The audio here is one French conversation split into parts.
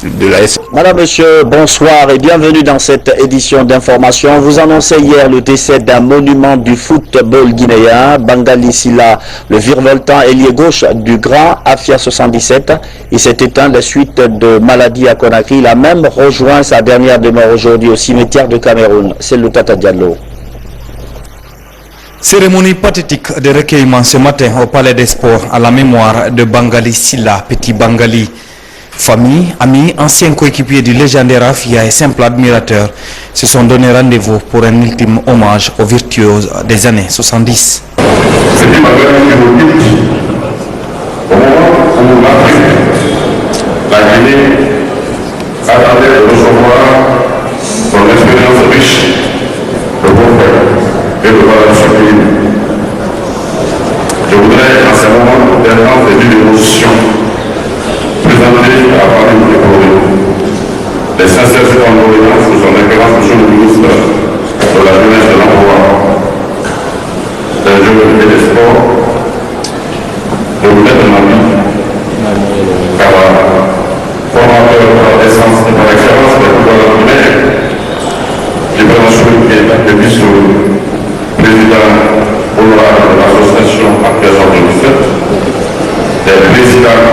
de la S. Madame, Monsieur, bonsoir et bienvenue dans cette édition d'information. Vous annoncez hier le décès d'un monument du football guinéen, Bangali Silla, le virevoltant ailier gauche du grand Afia 77. Il s'est éteint des suites de maladie à Conakry. Il a même rejoint sa dernière demeure aujourd'hui au cimetière de Cameroun. C'est le Tata Diallo. Cérémonie pathétique de recueillement ce matin au Palais des Sports à la mémoire de Bangali Silla, Petit Bangali. Famille, amis, anciens coéquipiers du légendaire Afia et simples admirateurs se sont donné rendez-vous pour un ultime hommage aux virtuoses des années 70. Petit Bangali au moment où la Guinée attendait de recevoir son expérience riche de progrès et de valeur sublime. Je voudrais en ce moment d'intense et d'émotion présenter à la famille décorée les sincères condoléances sur son excellence, monsieur le ministre de la Jeunesse et de l'Emploi, des Jeux et des Sports, de l'Ouest de ma vie, car formateur par essence et par excellence des pouvoirs primaires, Libération et vice-président honorable de l'association après 2017, des présidents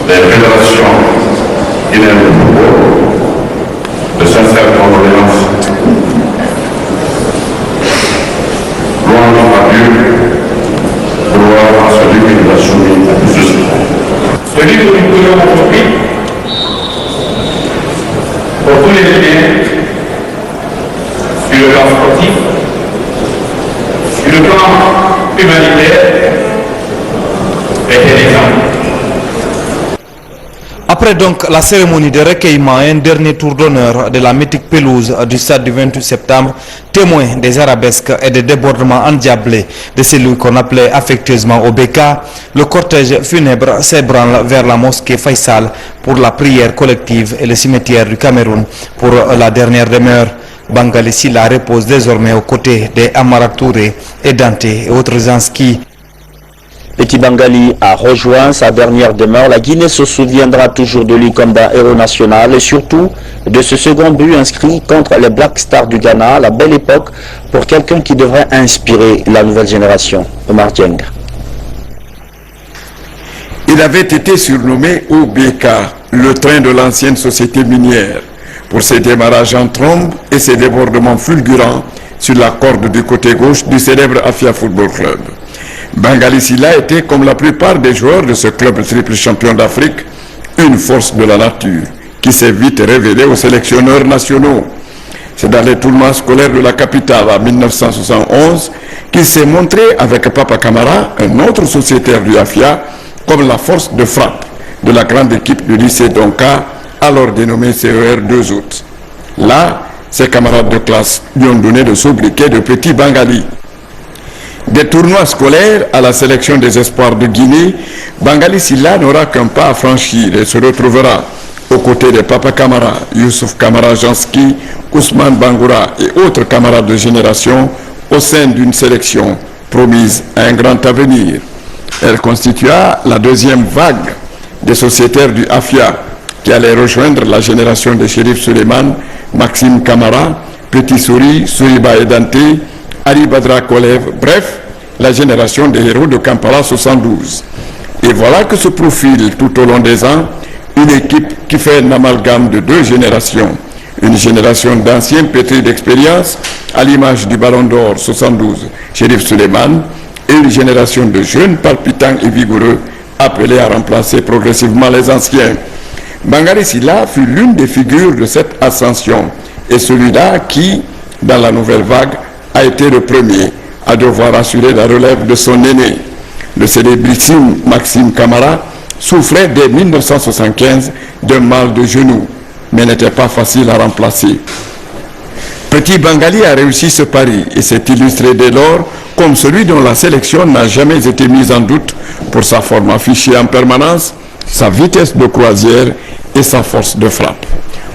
des fédérations guinéennes de football, de sincères condoléances. Louange à Dieu, gloire à celui qui nous a soumis à tout ceci. Celui que nous pouvons aujourd'hui, pour tous les Guinéens, sur le plan sportif, sur le plan humanitaire, était l'exemple. Après donc la cérémonie de recueillement et un dernier tour d'honneur de la mythique pelouse du stade du 28 septembre, témoin des arabesques et des débordements endiablés de celui qu'on appelait affectueusement Obeka, le cortège funèbre s'ébranle vers la mosquée Faisal pour la prière collective et le cimetière du Cameroun pour la dernière demeure. Bangali Silla repose désormais aux côtés des Amara Touré et Dante et autres Anski. Petit Bangali a rejoint sa dernière demeure. La Guinée se souviendra toujours de lui comme d'un héros national et surtout de ce second but inscrit contre les Black Stars du Ghana, la belle époque pour quelqu'un qui devrait inspirer la nouvelle génération, Omar Dieng. Il avait été surnommé OBK, le train de l'ancienne société minière, pour ses démarrages en trombe et ses débordements fulgurants sur la corde du côté gauche du célèbre Afia Football Club. Bangali Silla était, comme la plupart des joueurs de ce club triple champion d'Afrique, une force de la nature qui s'est vite révélée aux sélectionneurs nationaux. C'est dans les tournois scolaires de la capitale en 1971 qu'il s'est montré avec Papa Camara, un autre sociétaire du Afia, comme la force de frappe de la grande équipe du lycée Donka, alors dénommé CER 2 août. Là, ses camarades de classe lui ont donné de sobriquet de Petit Bangali. Des tournois scolaires à la sélection des espoirs de Guinée, Bangali Silla n'aura qu'un pas à franchir et se retrouvera aux côtés de Papa Camara, Youssouf Camara Janski, Ousmane Bangoura et autres camarades de génération au sein d'une sélection promise à un grand avenir. Elle constitua la deuxième vague des sociétaires du Afia qui allait rejoindre la génération de Chérif Suleiman, Maxime Camara, Petit Souri, Souriba et Dante, Ali Badra Kolev, bref, la génération des héros de Kampala 72. Et voilà que se profile tout au long des ans une équipe qui fait un amalgame de deux générations. Une génération d'anciens pétris d'expérience, à l'image du Ballon d'Or 72, Chérif Suleiman, et une génération de jeunes palpitants et vigoureux appelés à remplacer progressivement les anciens. Bangali Silla fut l'une des figures de cette ascension et celui-là qui, dans la nouvelle vague, a été le premier à devoir assurer la relève de son aîné. Le célébrissime Maxime Camara souffrait dès 1975 d'un mal de genou, mais n'était pas facile à remplacer. Petit Bangali a réussi ce pari et s'est illustré dès lors comme celui dont la sélection n'a jamais été mise en doute pour sa forme affichée en permanence, sa vitesse de croisière et sa force de frappe.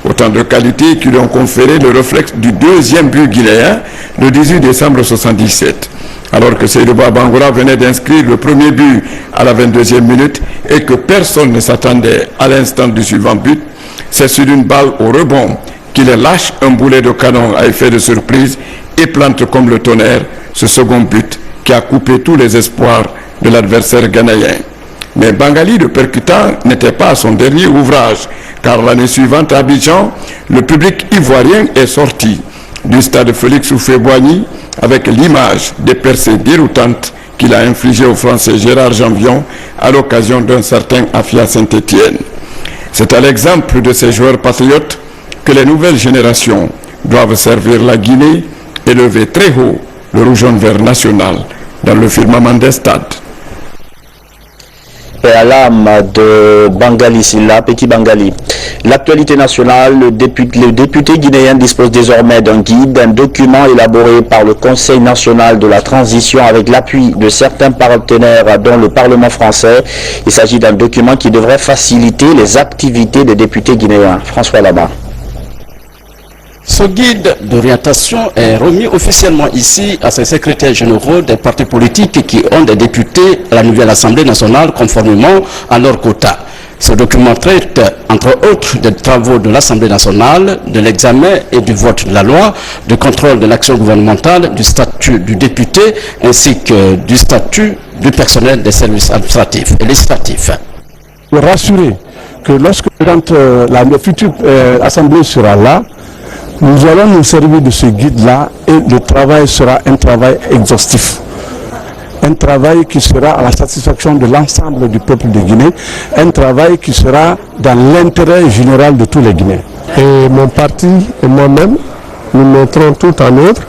Autant de qualités qui lui ont conféré le réflexe du deuxième but guinéen le 18 décembre 1977. Alors que Seydouba Bangoura venait d'inscrire le premier but à la 22e minute, et que personne ne s'attendait à l'instant du suivant but, c'est sur une balle au rebond qu'il lâche un boulet de canon à effet de surprise et plante comme le tonnerre ce second but qui a coupé tous les espoirs de l'adversaire ghanéen. Mais Bangali, le percutant, n'était pas son dernier ouvrage, car l'année suivante à Abidjan, le public ivoirien est sorti du stade Félix Houphouët-Boigny avec l'image des percées déroutantes qu'il a infligées au Français Gérard Janvion à l'occasion d'un certain Afia Saint-Étienne. C'est à l'exemple de ces joueurs patriotes que les nouvelles générations doivent servir la Guinée et lever très haut le rouge-jaune-vert national dans le firmament des stades. Et à l'âme de Bangali Silla, Petit Bangali. L'actualité nationale, le député guinéen dispose désormais d'un guide, un document élaboré par le Conseil national de la transition avec l'appui de certains partenaires dont le Parlement français. Il s'agit d'un document qui devrait faciliter les activités des députés guinéens. François Lama. Ce guide d'orientation est remis officiellement ici à ces secrétaires généraux des partis politiques qui ont des députés à la nouvelle Assemblée nationale conformément à leur quota. Ce document traite, entre autres, des travaux de l'Assemblée nationale, de l'examen et du vote de la loi, du contrôle de l'action gouvernementale, du statut du député, ainsi que du statut du personnel des services administratifs et législatifs. Pour rassurer que quand la future Assemblée sera là, nous allons nous servir de ce guide-là et le travail sera un travail exhaustif. Un travail qui sera à la satisfaction de l'ensemble du peuple de Guinée, un travail qui sera dans l'intérêt général de tous les Guinéens. Et mon parti et moi-même, nous mettrons tout en œuvre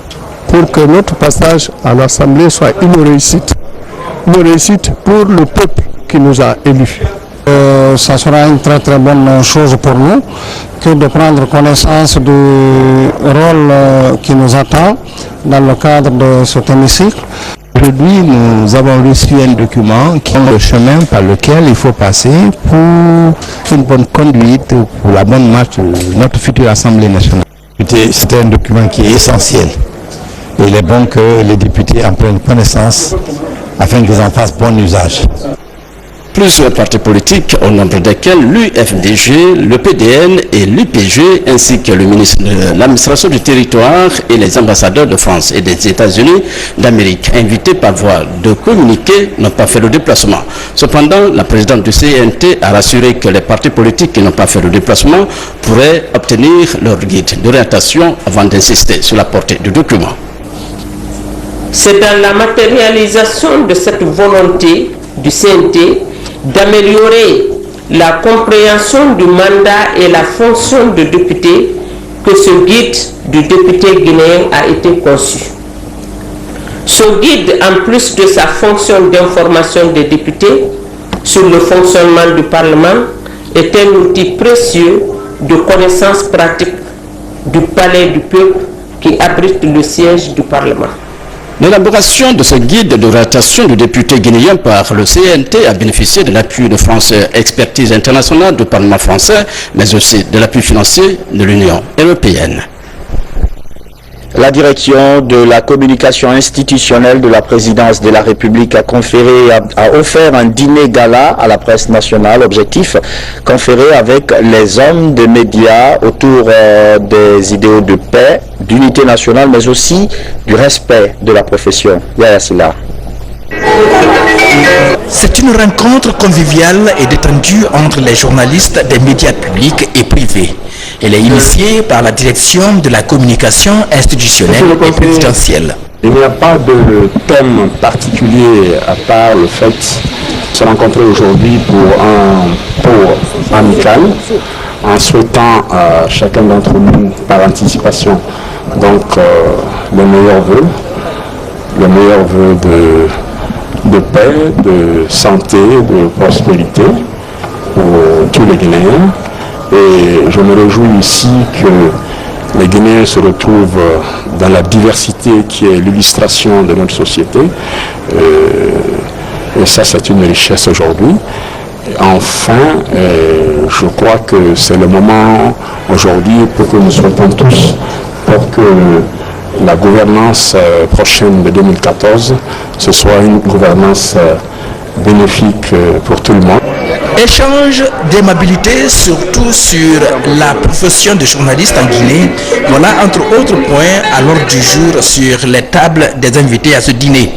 pour que notre passage à l'Assemblée soit une réussite. Une réussite pour le peuple qui nous a élus. Ça sera une très très bonne chose pour nous que de prendre connaissance du rôle qui nous attend dans le cadre de cet hémicycle. Aujourd'hui, nous avons reçu un document qui est le chemin par lequel il faut passer pour une bonne conduite, pour la bonne marche de notre future Assemblée nationale. C'est un document qui est essentiel. Et il est bon que les députés en prennent connaissance afin qu'ils en fassent bon usage. Plusieurs partis politiques, au nombre desquels l'UFDG, le PDN et l'UPG, ainsi que le ministre de l'administration du territoire et les ambassadeurs de France et des États-Unis d'Amérique, invités par voie de communiqué, n'ont pas fait le déplacement. Cependant, la présidente du CNT a rassuré que les partis politiques qui n'ont pas fait le déplacement pourraient obtenir leur guide d'orientation avant d'insister sur la portée du document. C'est dans la matérialisation de cette volonté du CNT d'améliorer la compréhension du mandat et la fonction de député que ce guide du député guinéen a été conçu. Ce guide, en plus de sa fonction d'information des députés sur le fonctionnement du Parlement, est un outil précieux de connaissance pratique du palais du peuple qui abrite le siège du Parlement. L'élaboration de ce guide d'orientation du député guinéen par le CNT a bénéficié de l'appui de France Expertise Internationale du Parlement français, mais aussi de l'appui financier de l'Union européenne. La direction de la communication institutionnelle de la présidence de la République a offert un dîner gala à la presse nationale. Objectif, conférer avec les hommes des médias autour des idéaux de paix, d'unité nationale, mais aussi du respect de la profession. Yaya Silla. C'est une rencontre conviviale et détendue entre les journalistes des médias publics et privés. Elle est initiée par la direction de la communication institutionnelle et présidentielle. Il n'y a pas de thème particulier à part le fait de se rencontrer aujourd'hui pour un tour amical, en souhaitant à chacun d'entre nous par anticipation donc le meilleur vœu de paix, de santé, de prospérité pour tous les Guinéens. Et je me réjouis ici que les Guinéens se retrouvent dans la diversité qui est l'illustration de notre société. Et ça, c'est une richesse aujourd'hui. Enfin, je crois que c'est le moment aujourd'hui pour que nous souhaitons tous pour que la gouvernance prochaine de 2014, ce soit une gouvernance bénéfique pour tout le monde. Échange d'aimabilité surtout sur la profession de journaliste en Guinée. Voilà entre autres points à l'ordre du jour sur les tables des invités à ce dîner.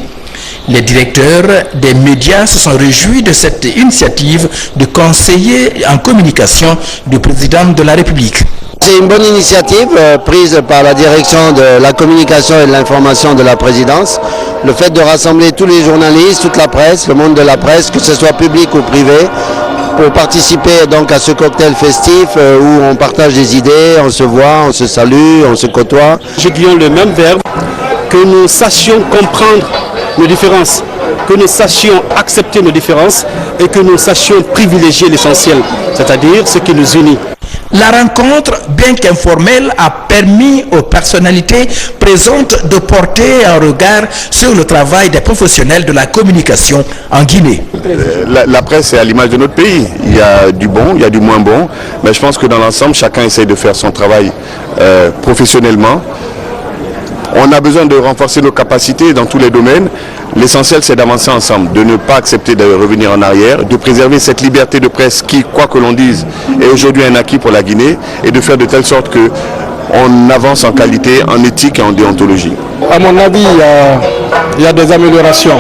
Les directeurs des médias se sont réjouis de cette initiative de conseiller en communication du président de la République. C'est une bonne initiative prise par la direction de la communication et de l'information de la présidence. Le fait de rassembler tous les journalistes, toute la presse, le monde de la presse, que ce soit public ou privé, pour participer donc à ce cocktail festif où on partage des idées, on se voit, on se salue, on se côtoie. J'aiguillons le même verbe, que nous sachions comprendre nos différences, que nous sachions accepter nos différences et que nous sachions privilégier l'essentiel, c'est-à-dire ce qui nous unit. La rencontre, bien qu'informelle, a permis aux personnalités présentes de porter un regard sur le travail des professionnels de la communication en Guinée. La presse est à l'image de notre pays. Il y a du bon, il y a du moins bon, mais je pense que dans l'ensemble, chacun essaie de faire son travail professionnellement. On a besoin de renforcer nos capacités dans tous les domaines. L'essentiel, c'est d'avancer ensemble, de ne pas accepter de revenir en arrière, de préserver cette liberté de presse qui, quoi que l'on dise, est aujourd'hui un acquis pour la Guinée, et de faire de telle sorte qu'on avance en qualité, en éthique et en déontologie. À mon avis, il y a des améliorations.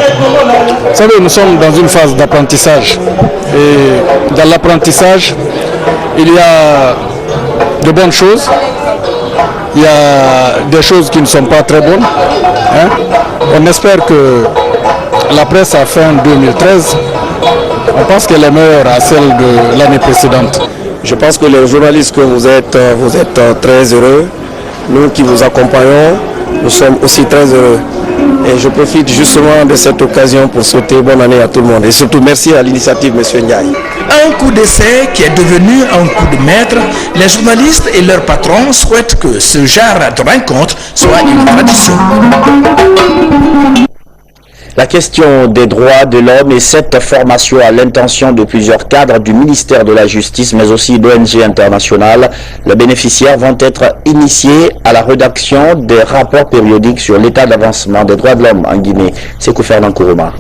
Vous savez, nous sommes dans une phase d'apprentissage. Et dans l'apprentissage, il y a de bonnes choses. Il y a des choses qui ne sont pas très bonnes. On espère que la presse à fin 2013, on pense qu'elle est meilleure à celle de l'année précédente. Je pense que les journalistes que vous êtes très heureux. Nous qui vous accompagnons, nous sommes aussi très heureux. Et je profite justement de cette occasion pour souhaiter bonne année à tout le monde. Et surtout merci à l'initiative M. Ndiaye. Un coup d'essai qui est devenu un coup de maître, les journalistes et leurs patrons souhaitent que ce genre de rencontre soit une tradition. La question des droits de l'homme et cette formation à l'intention de plusieurs cadres du ministère de la Justice, mais aussi d'ONG internationales, les bénéficiaires vont être initiés à la rédaction des rapports périodiques sur l'état d'avancement des droits de l'homme en Guinée. C'est Fernand Kourouma.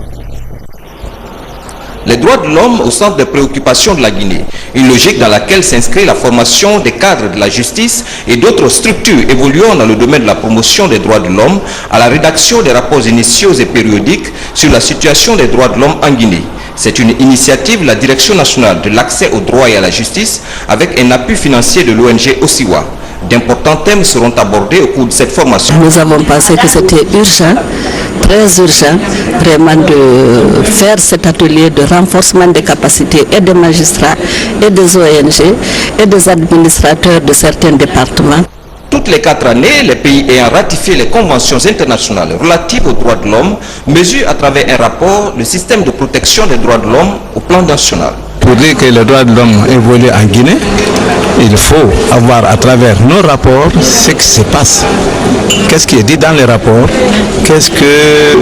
Les droits de l'homme au centre des préoccupations de la Guinée, une logique dans laquelle s'inscrit la formation des cadres de la justice et d'autres structures évoluant dans le domaine de la promotion des droits de l'homme à la rédaction des rapports initiaux et périodiques sur la situation des droits de l'homme en Guinée. C'est une initiative de la Direction nationale de l'accès aux droits et à la justice avec un appui financier de l'ONG Osiwa. D'importants thèmes seront abordés au cours de cette formation. Nous avons pensé que c'était urgent, très urgent, vraiment de faire cet atelier de renforcement des capacités et des magistrats et des ONG et des administrateurs de certains départements. Toutes les 4 années, les pays ayant ratifié les conventions internationales relatives aux droits de l'homme mesurent à travers un rapport le système de protection des droits de l'homme au plan national. Pour dire que les droits de l'homme évoluent en Guinée, il faut avoir à travers nos rapports ce qui se passe. Qu'est-ce qui est dit dans les rapports? Qu'est-ce que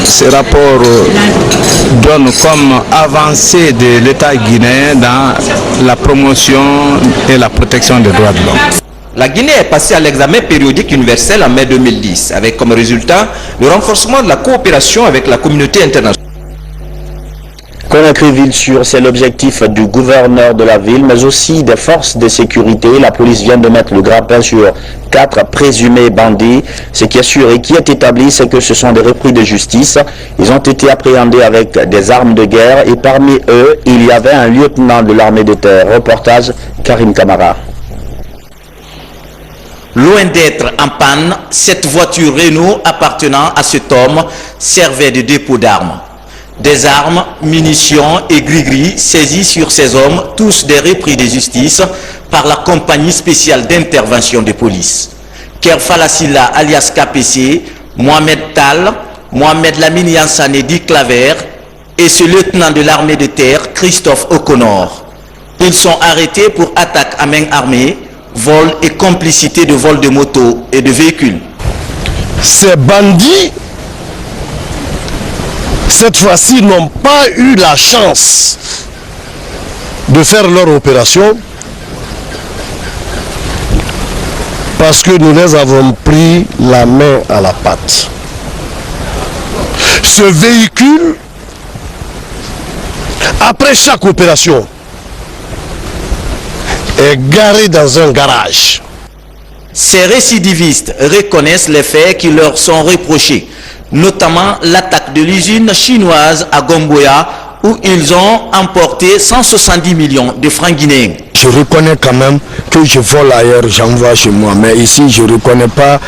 ces rapports donnent comme avancée de l'État guinéen dans la promotion et la protection des droits de l'homme? La Guinée est passée à l'examen périodique universel en mai 2010, avec comme résultat le renforcement de la coopération avec la communauté internationale. Conakry-Ville-Sûre, c'est l'objectif du gouverneur de la ville, mais aussi des forces de sécurité. La police vient de mettre le grappin sur 4 présumés bandits. Ce qui est sûr et qui est établi, c'est que ce sont des repris de justice. Ils ont été appréhendés avec des armes de guerre et parmi eux, il y avait un lieutenant de l'armée de terre. Reportage Karim Kamara. Loin d'être en panne, cette voiture Renault appartenant à cet homme servait de dépôt d'armes. Des armes, munitions et gris-gris saisis sur ces hommes, tous des repris de justice par la compagnie spéciale d'intervention de police. Kerfala Silla alias KPC, Mohamed Tal, Mohamed Lamine Yansane dit Claver et ce lieutenant de l'armée de terre, Christophe O'Connor. Ils sont arrêtés pour attaque à main armée, vol et complicité de vol de motos et de véhicules. Ces bandits, cette fois-ci, n'ont pas eu la chance de faire leur opération parce que nous les avons pris la main à la pâte. Ce véhicule après chaque opération, est garé dans un garage. Ces récidivistes reconnaissent les faits qui leur sont reprochés, notamment l'attaque de l'usine chinoise à Gomboya où ils ont emporté 170 millions de francs guinéens. Je reconnais quand même que je vole ailleurs, j'envoie chez moi. Mais ici, je reconnais pas.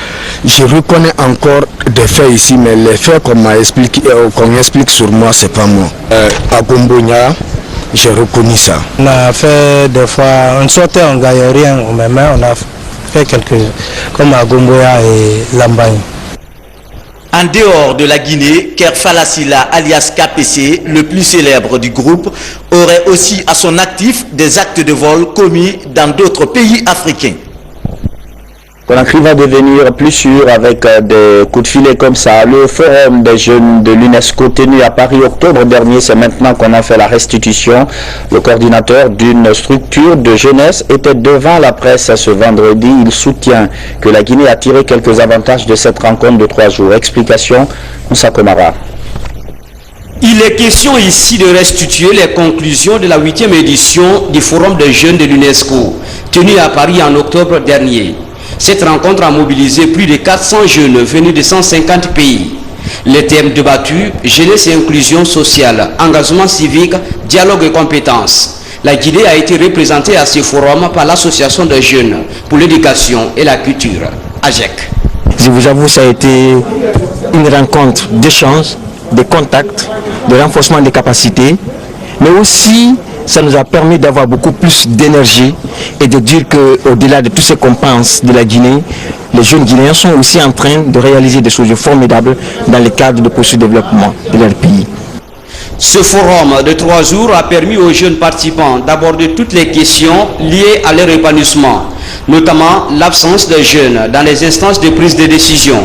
Je reconnais encore des faits ici, mais les faits qu'on explique sur moi, c'est pas moi. À Gomboya, j'ai reconnu ça. On a fait des fois, on sortait, on ne gagnait rien, mais on a fait quelques, comme à Gomboya et Lambagne. En dehors de la Guinée, Kerfala Sila alias KPC, le plus célèbre du groupe, aurait aussi à son actif des actes de vol commis dans d'autres pays africains. Conakry va devenir plus sûr avec des coups de filet comme ça. Le forum des jeunes de l'UNESCO tenu à Paris octobre dernier, c'est maintenant qu'on a fait la restitution. Le coordinateur d'une structure de jeunesse était devant la presse ce vendredi. Il soutient que la Guinée a tiré quelques avantages de cette rencontre de 3 jours. Explication, Moussa Komara. Il est question ici de restituer les conclusions de la 8e édition du forum des jeunes de l'UNESCO, tenu à Paris en octobre dernier. Cette rencontre a mobilisé plus de 400 jeunes venus de 150 pays. Les thèmes débattus, jeunesse et inclusion sociale, engagement civique, dialogue et compétences. La Guinée a été représentée à ce forum par l'Association des jeunes pour l'éducation et la culture, AGEC. Je vous avoue, ça a été une rencontre d'échange, de contacts, de renforcement des capacités, mais aussi ça nous a permis d'avoir beaucoup plus d'énergie et de dire qu'au-delà de tout ce qu'on pense de la Guinée, les jeunes Guinéens sont aussi en train de réaliser des choses formidables dans le cadre de processus de développement de leur pays. Ce forum de 3 jours a permis aux jeunes participants d'aborder toutes les questions liées à leur épanouissement, notamment l'absence des jeunes dans les instances de prise de décision.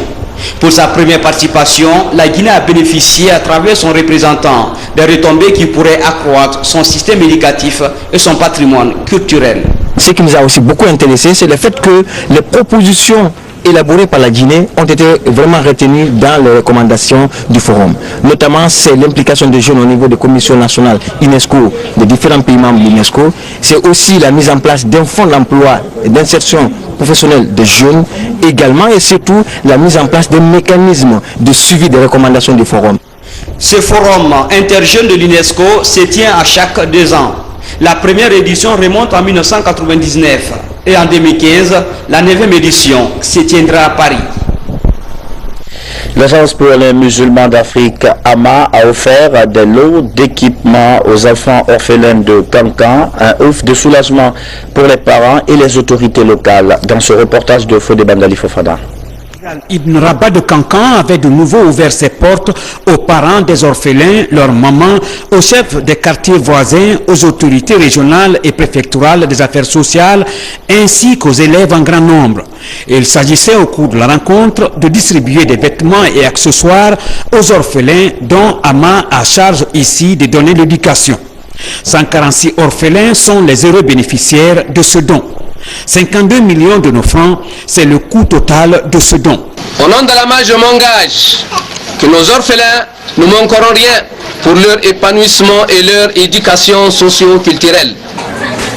Pour sa première participation, la Guinée a bénéficié à travers son représentant des retombées qui pourraient accroître son système éducatif et son patrimoine culturel. Ce qui nous a aussi beaucoup intéressé, c'est le fait que les propositions élaborées par la Guinée ont été vraiment retenues dans les recommandations du forum. Notamment, c'est l'implication des jeunes au niveau des commissions nationales UNESCO, des différents pays membres de l'UNESCO. C'est aussi la mise en place d'un fonds d'emploi et d'insertion professionnelle des jeunes, également et surtout la mise en place d'un mécanisme de suivi des recommandations du forum. Ce forum interjeune de l'UNESCO se tient à chaque 2 ans. La première édition remonte en 1999 et en 2015, la 9e édition se tiendra à Paris. L'Agence pour les musulmans d'Afrique, AMA, a offert des lots d'équipements aux enfants orphelins de Kankan, un ouf de soulagement pour les parents et les autorités locales. Dans ce reportage de Fodé Bandali Fofana. Ibn Rabat de Kankan avait de nouveau ouvert ses portes aux parents des orphelins, leurs mamans, aux chefs des quartiers voisins, aux autorités régionales et préfectorales des affaires sociales, ainsi qu'aux élèves en grand nombre. Il s'agissait au cours de la rencontre de distribuer des vêtements et accessoires aux orphelins dont AMA a charge ici de donner l'éducation. 146 orphelins sont les heureux bénéficiaires de ce don. 52 millions de nos francs, c'est le coût total de ce don. Au nom de l'AMA, je m'engage que nos orphelins ne manqueront rien pour leur épanouissement et leur éducation socio-culturelle.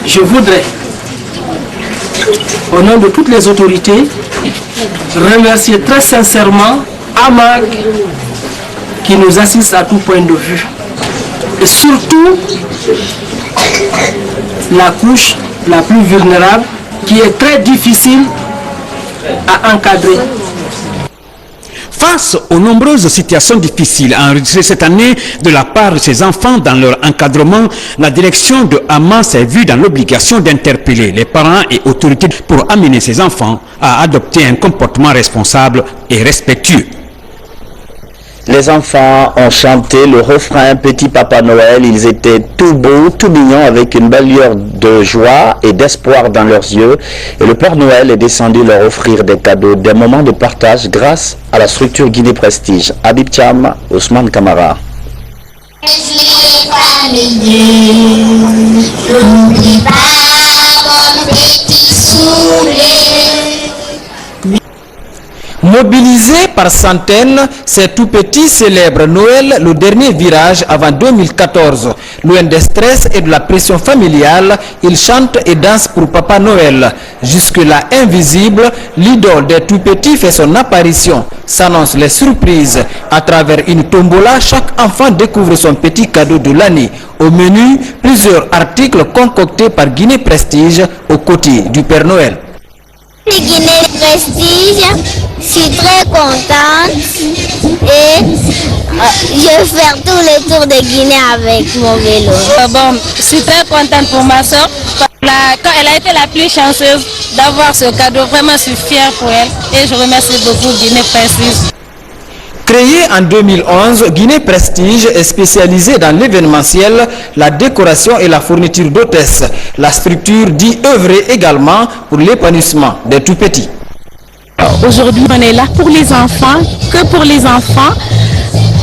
Je voudrais, au nom de toutes les autorités, remercier très sincèrement AMA qui nous assiste à tout point de vue. Et surtout, la couche la plus vulnérable qui est très difficile à encadrer. Face aux nombreuses situations difficiles enregistrées cette année de la part de ces enfants dans leur encadrement, la direction de AMA s'est vue dans l'obligation d'interpeller les parents et autorités pour amener ces enfants à adopter un comportement responsable et respectueux. Les enfants ont chanté le refrain Petit Papa Noël. Ils étaient tout beaux, tout mignons, avec une belle lueur de joie et d'espoir dans leurs yeux. Et le Père Noël est descendu leur offrir des cadeaux, des moments de partage grâce à la structure Guinée Prestige. Habib Cham, Ousmane Kamara. Mobilisés par centaines, ces tout-petits célèbrent Noël, le dernier virage avant 2014. Loin des stress et de la pression familiale, ils chantent et dansent pour Papa Noël. Jusque-là invisible, l'idole des tout-petits fait son apparition. S'annoncent les surprises. À travers une tombola, chaque enfant découvre son petit cadeau de l'année. Au menu, plusieurs articles concoctés par Guinée Prestige aux côtés du Père Noël. Guinée Prestige, je suis très contente et je vais faire tous les tours de Guinée avec mon vélo. Bon, je suis très contente pour ma soeur. Quand elle a été la plus chanceuse d'avoir ce cadeau, vraiment je suis fière pour elle et je remercie beaucoup Guinée Prestige. Créée en 2011, Guinée Prestige est spécialisée dans l'événementiel, la décoration et la fourniture d'hôtesses. La structure dit œuvrer également pour l'épanouissement des tout-petits. Aujourd'hui, on est là pour les enfants, que pour les enfants.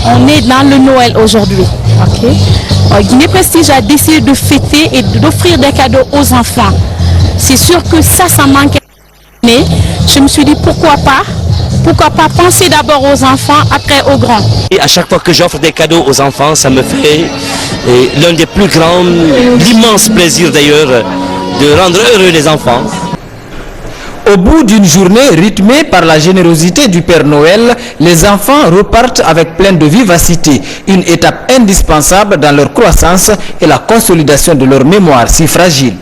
On est dans le Noël aujourd'hui. Guinée Prestige a décidé de fêter et d'offrir des cadeaux aux enfants. C'est sûr que ça manque. Mais je me suis dit pourquoi pas penser d'abord aux enfants, après aux grands. Et à chaque fois que j'offre des cadeaux aux enfants, ça me fait l'un des plus grands, l'immense plaisir d'ailleurs, de rendre heureux les enfants. Au bout d'une journée rythmée par la générosité du Père Noël, les enfants repartent avec plein de vivacité, une étape indispensable dans leur croissance et la consolidation de leur mémoire si fragile.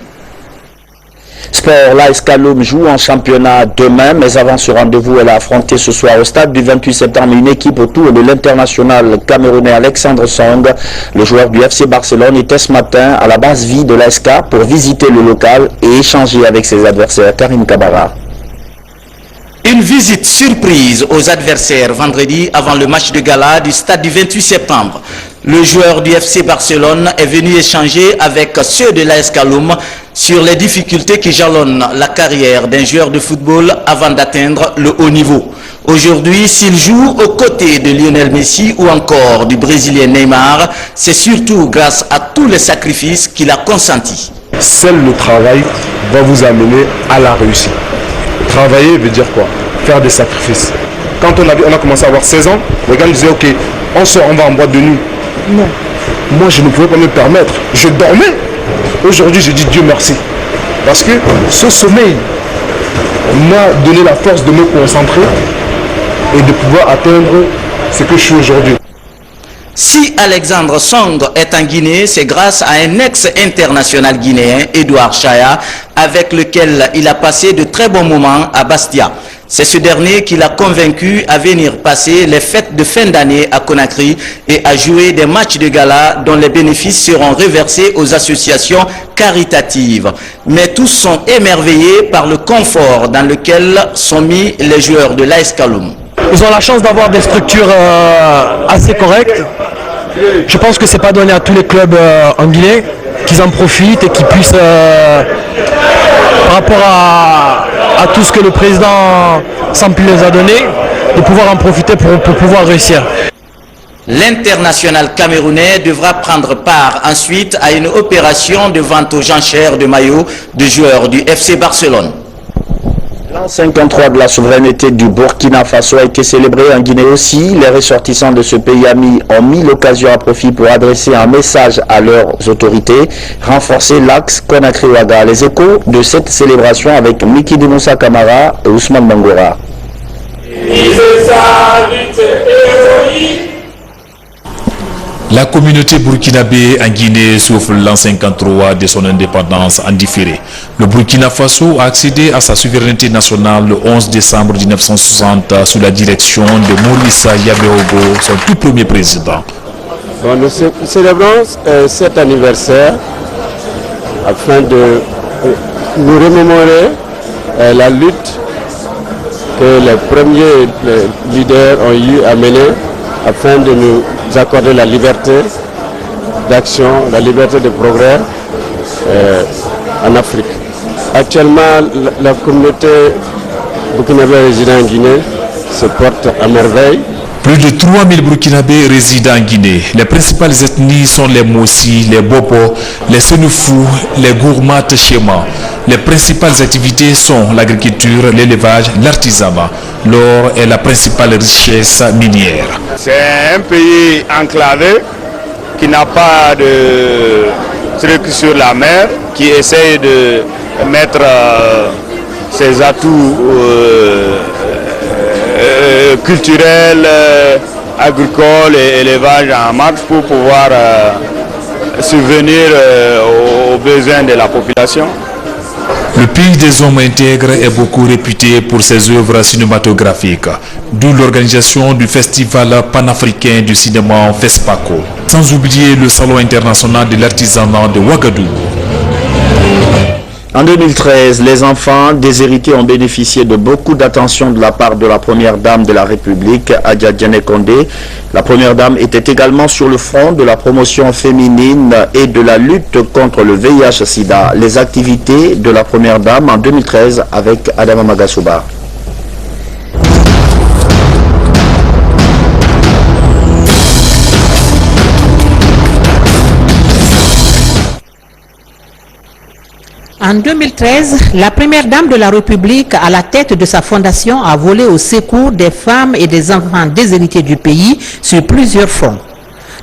Sport, l'AS Kaloum joue en championnat demain, mais avant ce rendez-vous, elle a affronté ce soir au stade du 28 septembre une équipe autour de l'international camerounais Alexandre Song. Le joueur du FC Barcelone était ce matin à la base vie de l'ASK pour visiter le local et échanger avec ses adversaires. Karim Kabara. Une visite surprise aux adversaires vendredi avant le match de gala du stade du 28 septembre. Le joueur du FC Barcelone est venu échanger avec ceux de l'AS Kaloum sur les difficultés qui jalonnent la carrière d'un joueur de football avant d'atteindre le haut niveau. Aujourd'hui, s'il joue aux côtés de Lionel Messi ou encore du Brésilien Neymar, c'est surtout grâce à tous les sacrifices qu'il a consentis. Seul le travail va vous amener à la réussite. Travailler veut dire quoi? Faire des sacrifices. Quand on a commencé à avoir 16 ans, les gars me disaient ok, on sort, on va en boîte de nuit. Non, moi je ne pouvais pas me permettre. Je dormais. Aujourd'hui, je dis Dieu merci. Parce que ce sommeil m'a donné la force de me concentrer et de pouvoir atteindre ce que je suis aujourd'hui. Si Alexandre Song est en Guinée, c'est grâce à un ex-international guinéen, Edouard Chaya, avec lequel il a passé de très bons moments à Bastia. C'est ce dernier qui l'a convaincu à venir passer les fêtes de fin d'année à Conakry et à jouer des matchs de gala dont les bénéfices seront reversés aux associations caritatives. Mais tous sont émerveillés par le confort dans lequel sont mis les joueurs de l'AS Kaloum. Ils ont la chance d'avoir des structures assez correctes. Je pense que ce n'est pas donné à tous les clubs en Guinée, qu'ils en profitent et qu'ils puissent, par rapport à tout ce que le président Sampi les a donné, de pouvoir en profiter pour pouvoir réussir. L'international camerounais devra prendre part ensuite à une opération de vente aux enchères de maillots de joueurs du FC Barcelone. L'an 53 de la souveraineté du Burkina Faso a été célébré en Guinée aussi. Les ressortissants de ce pays amis ont mis l'occasion à profit pour adresser un message à leurs autorités, renforcer l'axe Conakry-Ouaga. Les échos de cette célébration avec Miki Moussa Kamara et Ousmane Bangora. La communauté burkinabé en Guinée souffre l'an 53 de son indépendance en différé. Le Burkina Faso a accédé à sa souveraineté nationale le 11 décembre 1960 sous la direction de Maurice Yabeogo, son tout premier président. Bon, nous célébrons cet anniversaire afin de nous remémorer la lutte que les premiers leaders ont eu à mener afin de nous accorder la liberté d'action, la liberté de progrès en Afrique. Actuellement, la communauté burkinabé résidant en Guinée se porte à merveille. Plus de 3000 Burkinabés résident en Guinée. Les principales ethnies sont les Mossi, les Bobo, les Sénoufou, les Gourmates Chéma. Les principales activités sont l'agriculture, l'élevage, l'artisanat. L'or est la principale richesse minière. C'est un pays enclavé qui n'a pas de truc sur la mer, qui essaye de mettre ses atouts culturels, agricoles et élevage en marche pour pouvoir subvenir aux besoins de la population. Le pays des hommes intègres est beaucoup réputé pour ses œuvres cinématographiques, d'où l'organisation du festival panafricain du cinéma FESPACO, sans oublier le salon international de l'artisanat de Ouagadougou. En 2013, les enfants déshérités ont bénéficié de beaucoup d'attention de la part de la première dame de la République, Adja Diané Condé. La première dame était également sur le front de la promotion féminine et de la lutte contre le VIH-Sida. Les activités de la première dame en 2013 avec Adama Magasouba. En 2013, la première dame de la République, à la tête de sa fondation, a volé au secours des femmes et des enfants déshérités du pays sur plusieurs fronts.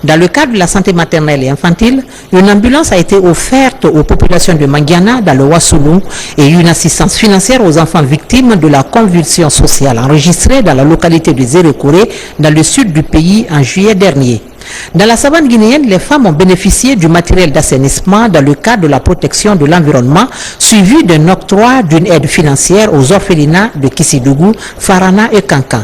Dans le cadre de la santé maternelle et infantile, une ambulance a été offerte aux populations de Manguiana, dans le Ouassoulou, et une assistance financière aux enfants victimes de la convulsion sociale enregistrée dans la localité de Zérekouré, dans le sud du pays, en juillet dernier. Dans la savane guinéenne, les femmes ont bénéficié du matériel d'assainissement dans le cadre de la protection de l'environnement, suivi d'un octroi d'une aide financière aux orphelinats de Kissidougou, Farana et Kankan.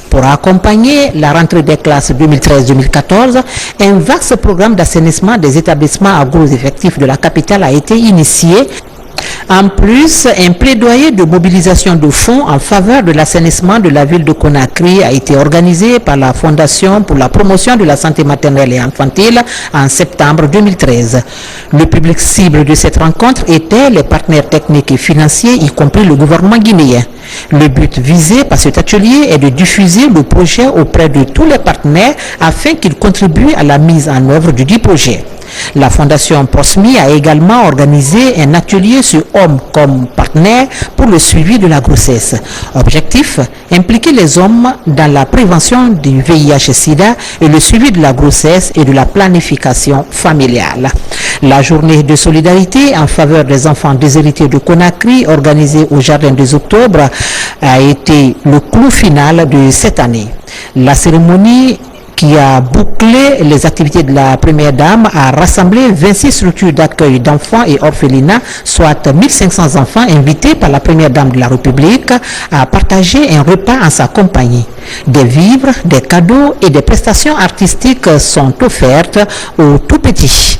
Pour accompagner la rentrée des classes 2013-2014, un vaste programme d'assainissement des établissements à gros effectifs de la capitale a été initié. En plus, un plaidoyer de mobilisation de fonds en faveur de l'assainissement de la ville de Conakry a été organisé par la Fondation pour la promotion de la santé maternelle et infantile en septembre 2013. Le public cible de cette rencontre était les partenaires techniques et financiers, y compris le gouvernement guinéen. Le but visé par cet atelier est de diffuser le projet auprès de tous les partenaires afin qu'ils contribuent à la mise en œuvre du dit projet. La Fondation Prosmi a également organisé un atelier sur hommes comme partenaires pour le suivi de la grossesse. Objectif, impliquer les hommes dans la prévention du VIH-Sida et le suivi de la grossesse et de la planification familiale. La journée de solidarité en faveur des enfants déshérités de Conakry, organisée au Jardin des Octobre, a été le clou final de cette année. La cérémonie qui a bouclé les activités de la première dame, a rassemblé 26 structures d'accueil d'enfants et orphelinats, soit 1500 enfants invités par la première dame de la République à partager un repas en sa compagnie. Des vivres, des cadeaux et des prestations artistiques sont offertes aux tout-petits.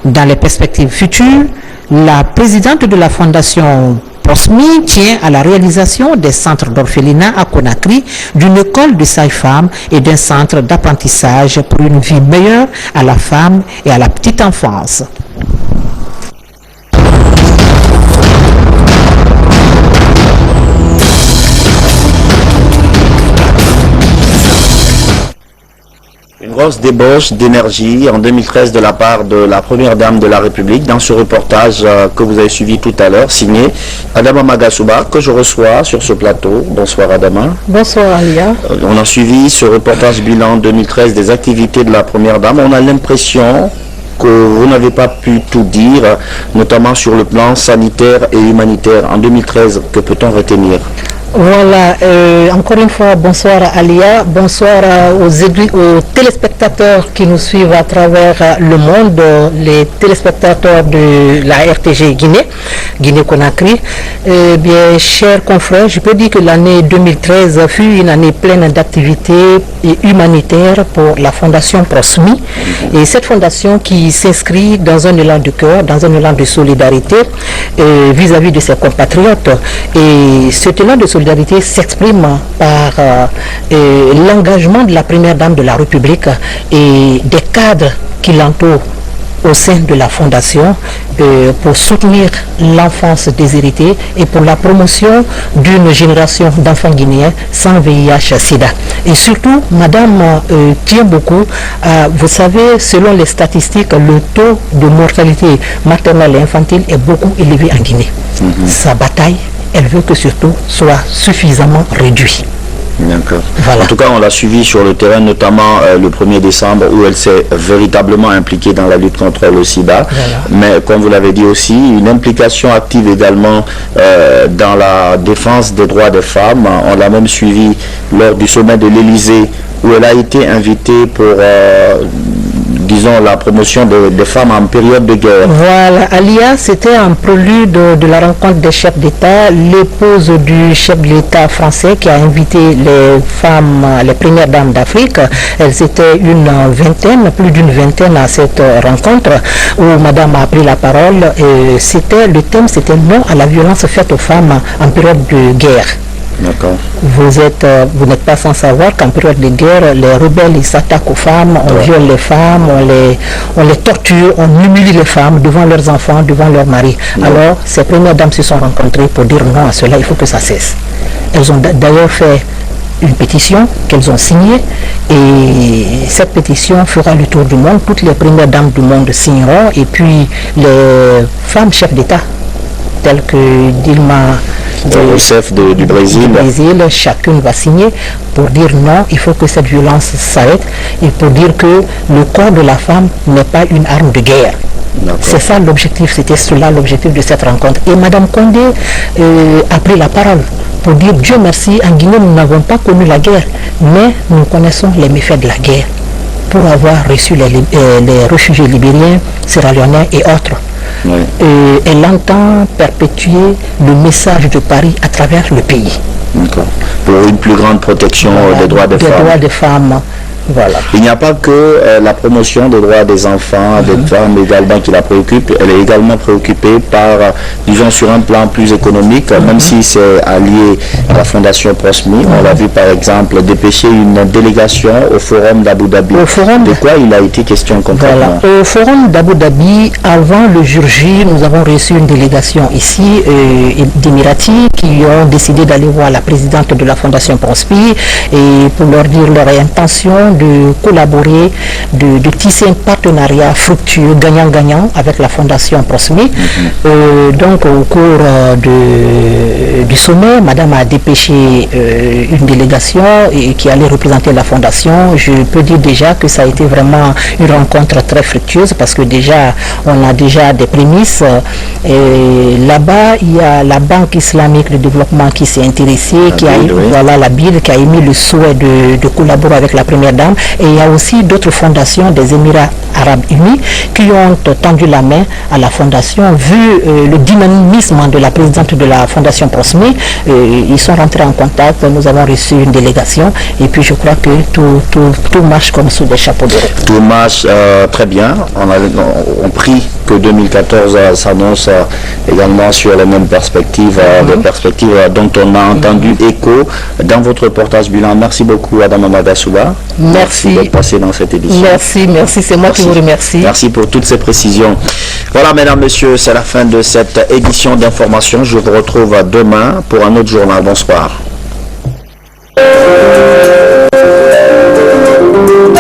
Dans les perspectives futures, la présidente de la Fondation Prosmi tient à la réalisation des centres d'orphelinat à Conakry, d'une école de sages-femmes et d'un centre d'apprentissage pour une vie meilleure à la femme et à la petite enfance. Une grosse débauche d'énergie en 2013 de la part de la première dame de la République dans ce reportage que vous avez suivi tout à l'heure, signé Adama Magasouba, que je reçois sur ce plateau. Bonsoir Adama. Bonsoir Alia. On a suivi ce reportage bilan 2013 des activités de la première dame. On a l'impression que vous n'avez pas pu tout dire, notamment sur le plan sanitaire et humanitaire. En 2013, que peut-on retenir ? Voilà, encore une fois, bonsoir Alia, bonsoir aux téléspectateurs qui nous suivent à travers le monde, les téléspectateurs de la RTG Guinée-Conakry. Bien, chers confrères, je peux dire que l'année 2013 fut une année pleine d'activités humanitaires pour la Fondation Prosmi. Et cette fondation qui s'inscrit dans un élan de cœur, dans un élan de solidarité vis-à-vis de ses compatriotes. Et cet élan de solidarité s'exprime par l'engagement de la première dame de la République et des cadres qui l'entourent au sein de la fondation. pour soutenir l'enfance déshéritée et pour la promotion d'une génération d'enfants guinéens sans VIH-Sida. Et surtout, Madame tient beaucoup, vous savez, selon les statistiques, le taux de mortalité maternelle et infantile est beaucoup élevé en Guinée. Sa bataille, elle veut que ce taux soit suffisamment réduit. D'accord. Voilà. En tout cas, on l'a suivi sur le terrain, notamment le 1er décembre, où elle s'est véritablement impliquée dans la lutte contre le sida. Voilà. Mais comme vous l'avez dit aussi, une implication active également dans la défense des droits des femmes. On l'a même suivi lors du sommet de l'Élysée, où elle a été invitée pour, disons, la promotion des femmes en période de guerre. Voilà, Alia, c'était un prélude de la rencontre des chefs d'État, l'épouse du chef de l'État français qui a invité les femmes, les premières dames d'Afrique. Elles étaient une vingtaine, plus d'une vingtaine à cette rencontre où Madame a pris la parole. Et le thème, c'était non à la violence faite aux femmes en période de guerre. Vous n'êtes pas sans savoir qu'en période de guerre, les rebelles ils s'attaquent aux femmes, on viole les femmes, on les torture, on humilie les femmes devant leurs enfants, devant leurs maris. Alors, ces premières dames se sont rencontrées pour dire non à cela, il faut que ça cesse. Elles ont d'ailleurs fait une pétition qu'elles ont signée et cette pétition fera le tour du monde. Toutes les premières dames du monde signeront et puis les femmes chefs d'État telles que Dilma Rousseff du Brésil. Chacune va signer pour dire non, il faut que cette violence s'arrête et pour dire que le corps de la femme n'est pas une arme de guerre. C'est ça l'objectif, c'était cela l'objectif de cette rencontre. Et Madame Condé a pris la parole pour dire Dieu merci, en Guinée nous n'avons pas connu la guerre, mais nous connaissons les méfaits de la guerre pour avoir reçu les réfugiés libériens, sierra-léonais et autres. Elle entend perpétuer le message de Paris à travers le pays. Pour une plus grande protection des droits des femmes. Voilà. Il n'y a pas que la promotion des droits des enfants, des femmes également qui la préoccupe. Elle est également préoccupée par, disons, sur un plan plus économique, même si c'est allié à la Fondation Prosmi. On l'a vu par exemple dépêcher une délégation au Forum d'Abu Dhabi. De quoi il a été question concrètement? Au Forum d'Abu Dhabi, avant le jour J, nous avons reçu une délégation ici d'Émiratis qui ont décidé d'aller voir la présidente de la Fondation Prosmi et pour leur dire leur intention de collaborer, de tisser un partenariat fructueux, gagnant-gagnant avec la Fondation Prosmi. Donc au cours du sommet, Madame a dépêché une délégation qui allait représenter la Fondation. Je peux dire déjà que ça a été vraiment une rencontre très fructueuse parce que déjà, on a déjà des prémices. Là-bas, il y a la Banque islamique de développement qui s'est intéressée, la BID, qui a émis le souhait de collaborer avec la première dame. Et il y a aussi d'autres fondations des Émirats arabes unis qui ont tendu la main à la fondation. Vu le dynamisme de la présidente de la Fondation Prosmi, ils sont rentrés en contact, nous avons reçu une délégation et puis je crois que tout marche comme sous des chapeaux de roue. Tout marche très bien. On prie que 2014 s'annonce également sur les mêmes perspectives, des perspectives dont on a entendu écho dans votre reportage bilan. Merci beaucoup Adam Amadasouba. Merci d'être passé dans cette édition. Merci, c'est moi qui vous remercie. Merci pour toutes ces précisions. Voilà, mesdames, messieurs, c'est la fin de cette édition d'information. Je vous retrouve demain pour un autre journal. Bonsoir.